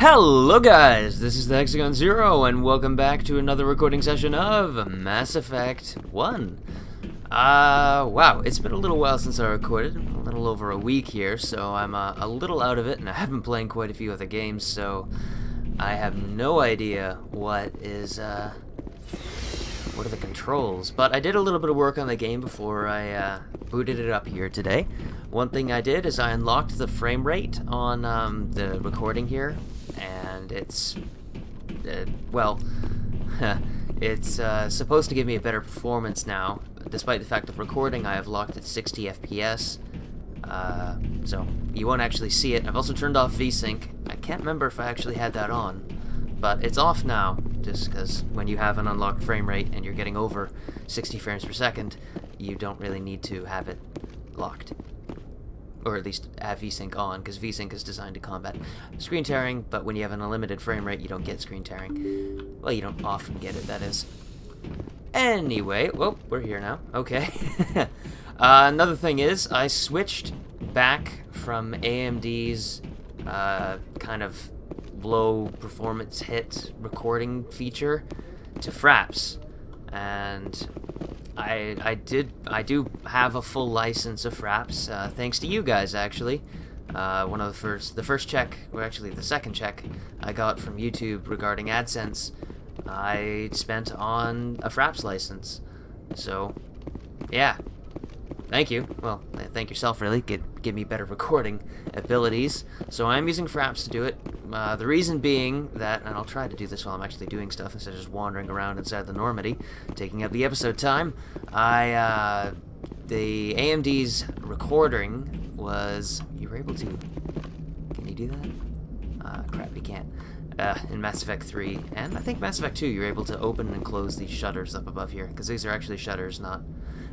Hello guys, this is the Hexagon Zero, and welcome back to another recording session of Mass Effect 1. Wow, it's been a little while since I recorded, a little over a week here, so I'm a little out of it, and I have been playing quite a few other games, so I have no idea what are the controls. But I did a little bit of work on the game before I booted it up here today. One thing I did is I unlocked the frame rate on the recording here, and it's it's supposed to give me a better performance now, despite the fact of recording I have locked at 60 FPS, so you won't actually see it. I've also turned off VSync. I can't remember if I actually had that on, but it's off now, just because when you have an unlocked frame rate and you're getting over 60 frames per second, you don't really need to have it locked. Or at least have VSync on, because VSync is designed to combat screen tearing, but when you have an unlimited frame rate, you don't get screen tearing. Well, you don't often get it, that is. Anyway, well, we're here now. Okay. Another thing is, I switched back from AMD's kind of low performance hit recording feature to Fraps, and I do have a full license of Fraps, thanks to you guys, actually. The first check, or actually the second check I got from YouTube regarding AdSense, I spent on a Fraps license. So, yeah. Thank you. Well, thank yourself, really. Give me better recording abilities. So I'm using Fraps to do it. The reason being that, and I'll try to do this while I'm actually doing stuff instead of just wandering around inside the Normandy, taking up the episode time. The AMD's recording was, you were able to, can you do that? Crap, you can't. In Mass Effect 3, and I think Mass Effect 2, you're able to open and close these shutters up above here, because these are actually shutters, not...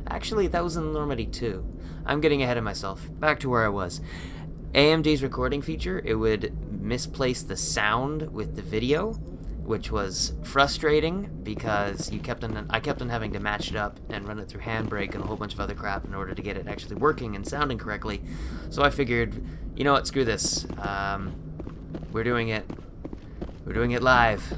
Actually, that was in Normandy 2. I'm getting ahead of myself. Back to where I was. AMD's recording feature, it would misplace the sound with the video, which was frustrating because I kept on having to match it up and run it through Handbrake and a whole bunch of other crap in order to get it actually working and sounding correctly. So I figured, you know what, screw this. We're doing it live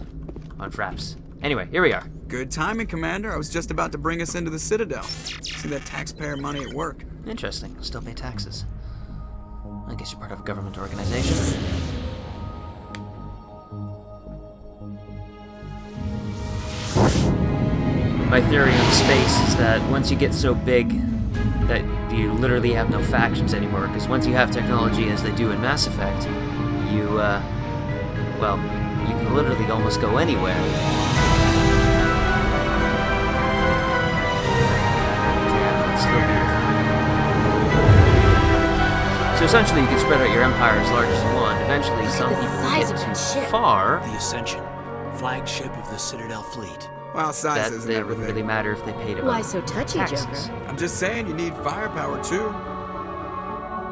on Fraps. Anyway, here we are. Good timing, Commander. I was just about to bring us into the Citadel. See that taxpayer money at work. Interesting. Still pay taxes. I guess you're part of a government organization. My theory on space is that once you get so big that you literally have no factions anymore, because once you have technology as they do in Mass Effect, you can literally almost go anywhere. So essentially, you can spread out your empire as large as you want. Eventually, some people get too far. The Ascension, flagship of the Citadel fleet. Well, size That isn't it everything. wouldn't really matter if they paid about Why so touchy, taxes. Joker? I'm just saying you need firepower, too.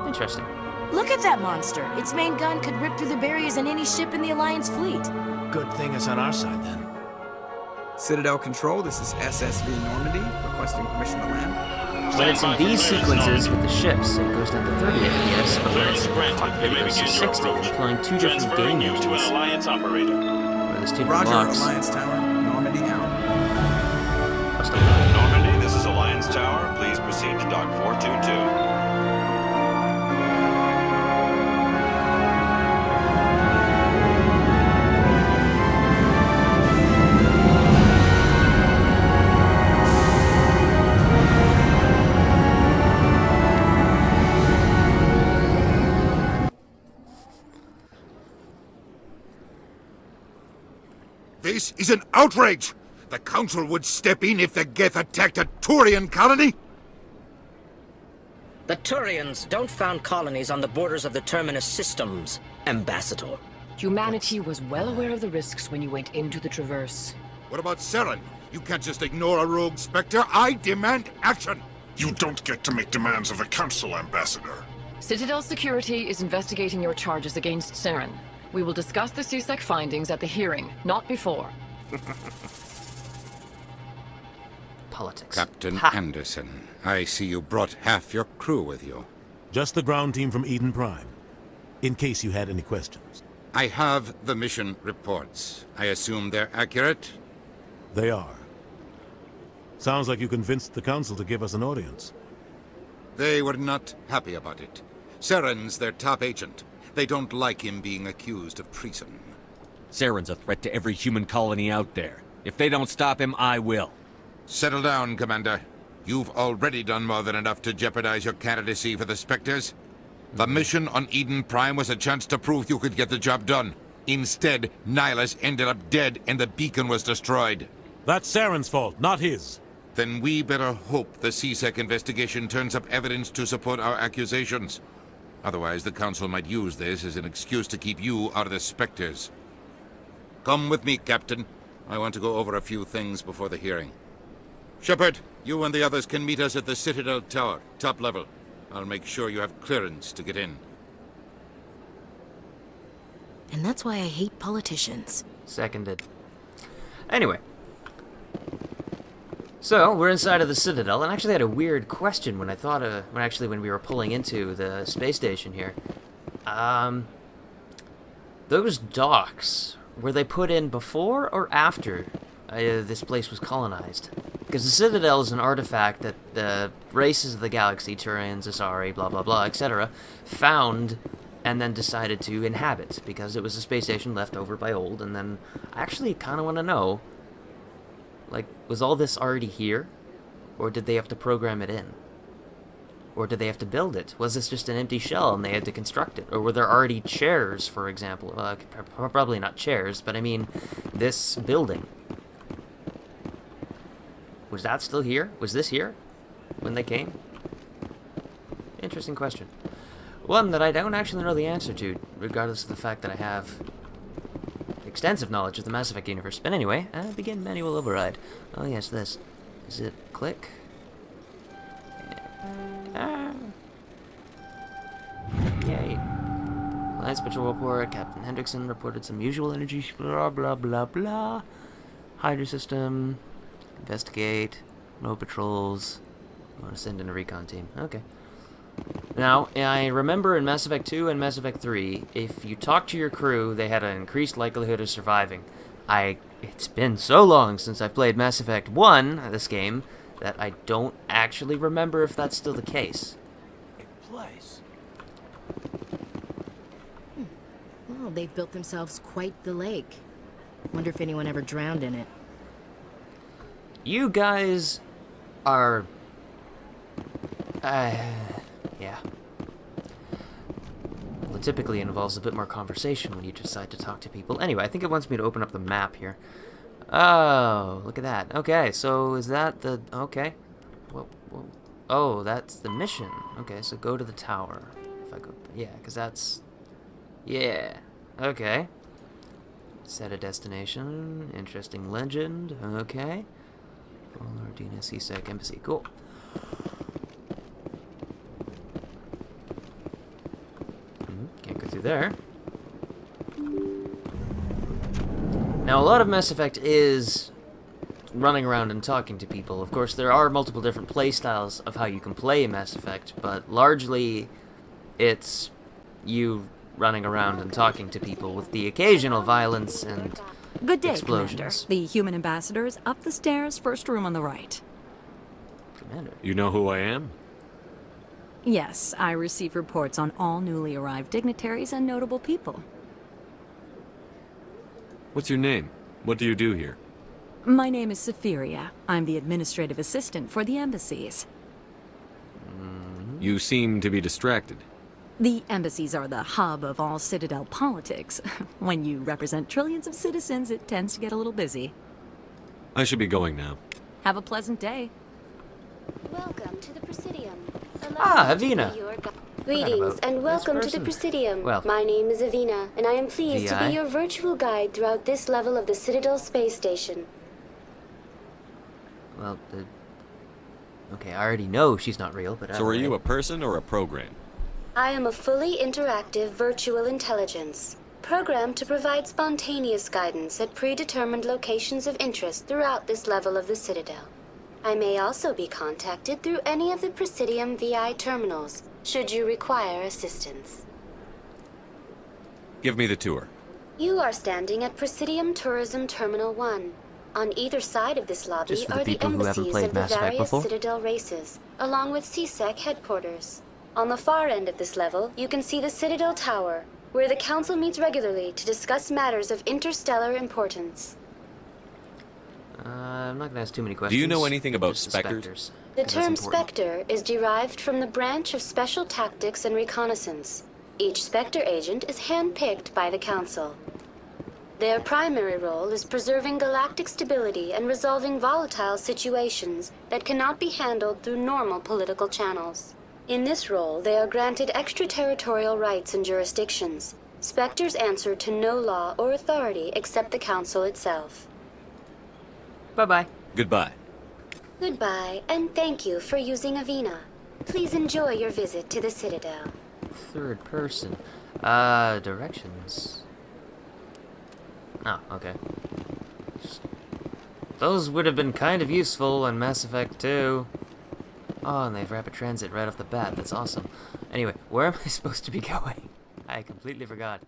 Interesting. Look at that monster. Its main gun could rip through the barriers in any ship in the Alliance fleet. Good thing it's on our side, then. Citadel Control, this is SSV Normandy, requesting permission to land. When it's in these sequences with the ships, it goes down to 30 FPS, but when it's in the cockpit, it goes to 60, implying two different game engines. To an Alliance operator. Or there's two different Roger, locks. Alliance Tower, Normandy out. Must have- Normandy, this is Alliance Tower. Please proceed to Dock 422. This is an outrage! The Council would step in if the Geth attacked a Turian colony! The Turians don't found colonies on the borders of the Terminus systems, Ambassador. Humanity was well aware of the risks when you went into the Traverse. What about Saren? You can't just ignore a rogue Spectre. I demand action! You don't get to make demands of the Council, Ambassador. Citadel Security is investigating your charges against Saren. We will discuss the CSEC findings at the hearing, not before. Politics. Captain Ha. Anderson, I see you brought half your crew with you. Just the ground team from Eden Prime, in case you had any questions. I have the mission reports. I assume they're accurate? They are. Sounds like you convinced the Council to give us an audience. They were not happy about it. Saren's their top agent. They don't like him being accused of treason. Saren's a threat to every human colony out there. If they don't stop him, I will. Settle down, Commander. You've already done more than enough to jeopardize your candidacy for the Spectres. The mission on Eden Prime was a chance to prove you could get the job done. Instead, Nihilus ended up dead and the beacon was destroyed. That's Saren's fault, not his. Then we better hope the CSEC investigation turns up evidence to support our accusations. Otherwise, the Council might use this as an excuse to keep you out of the Spectres. Come with me, Captain. I want to go over a few things before the hearing. Shepard, you and the others can meet us at the Citadel Tower, top level. I'll make sure you have clearance to get in. And that's why I hate politicians. Seconded. Anyway. So, we're inside of the Citadel, and I actually had a weird question when I thought when we were pulling into the space station here. Those docks, were they put in before or after this place was colonized? Because the Citadel is an artifact that the races of the galaxy, Turians, Asari, blah blah blah, etc., found and then decided to inhabit, because it was a space station left over by old, and then I actually kind of want to know, like, was all this already here? Or did they have to program it in? Or did they have to build it? Was this just an empty shell and they had to construct it? Or were there already chairs, for example? Probably not chairs, but I mean, this building. Was that still here? Was this here when they came? Interesting question. One that I don't actually know the answer to, regardless of the fact that I have extensive knowledge of the Mass Effect universe. But anyway, begin manual override. Oh yes, this. Is it click? Yay. Alliance Patrol Report. Captain Hendrickson reported some usual energy. Blah blah blah blah. Hydra system. Investigate. No patrols. I want to send in a recon team. Okay. Now, I remember in Mass Effect 2 and Mass Effect 3, if you talk to your crew, they had an increased likelihood of surviving. It's been so long since I've played Mass Effect 1, this game, that I don't actually remember if that's still the case. Place. Well, they've built themselves quite the lake. Wonder if anyone ever drowned in it. You guys are... yeah. Well, it typically involves a bit more conversation when you decide to talk to people. Anyway, I think it wants me to open up the map here. Oh, look at that. Okay, so is that the... Okay. Whoa. Oh, that's the mission. Okay, so go to the tower. If I go... Yeah, because that's... Yeah. Okay. Set a destination. Interesting legend. Okay. Lardina CSEC Embassy. Cool. Can't go through there. Now, a lot of Mass Effect is running around and talking to people. Of course, there are multiple different play styles of how you can play Mass Effect, but largely it's you running around and talking to people with the occasional violence and Good day, explosions. Commander. The human ambassador is up the stairs, first room on the right. Commander. You know who I am? Yes, I receive reports on all newly arrived dignitaries and notable people. What's your name? What do you do here? My name is Safiria. I'm the administrative assistant for the embassies. You seem to be distracted. The embassies are the hub of all Citadel politics. When you represent trillions of citizens, it tends to get a little busy. I should be going now. Have a pleasant day. Welcome to the Presidium. Avina. Greetings and welcome to the Presidium. Well, my name is Avina, and I am pleased to VI. be your virtual guide throughout this level of the Citadel space station. Well, okay, I already know she's not real, but... So are you a person or a program? I am a fully interactive virtual intelligence, programmed to provide spontaneous guidance at predetermined locations of interest throughout this level of the Citadel. I may also be contacted through any of the Presidium VI terminals, should you require assistance. Give me the tour. You are standing at Presidium Tourism Terminal 1. On either side of this lobby Just for the are the people who haven't embassies played of the Mass Effect various before. Citadel races, along with CSEC headquarters. On the far end of this level, you can see the Citadel Tower, where the Council meets regularly to discuss matters of interstellar importance. I'm not gonna ask too many questions. Do you know anything about Just the specters? The 'cause that's term important. Spectre is derived from the branch of Special Tactics and Reconnaissance. Each Spectre agent is handpicked by the Council. Their primary role is preserving galactic stability and resolving volatile situations that cannot be handled through normal political channels. In this role, they are granted extraterritorial rights and jurisdictions. Spectres answer to no law or authority except the Council itself. Bye-bye. Goodbye. Goodbye, and thank you for using Avina. Please enjoy your visit to the Citadel. Third person. Directions. Oh, okay. Those would have been kind of useful in Mass Effect 2. Oh, and they have rapid transit right off the bat. That's awesome. Anyway, where am I supposed to be going? I completely forgot.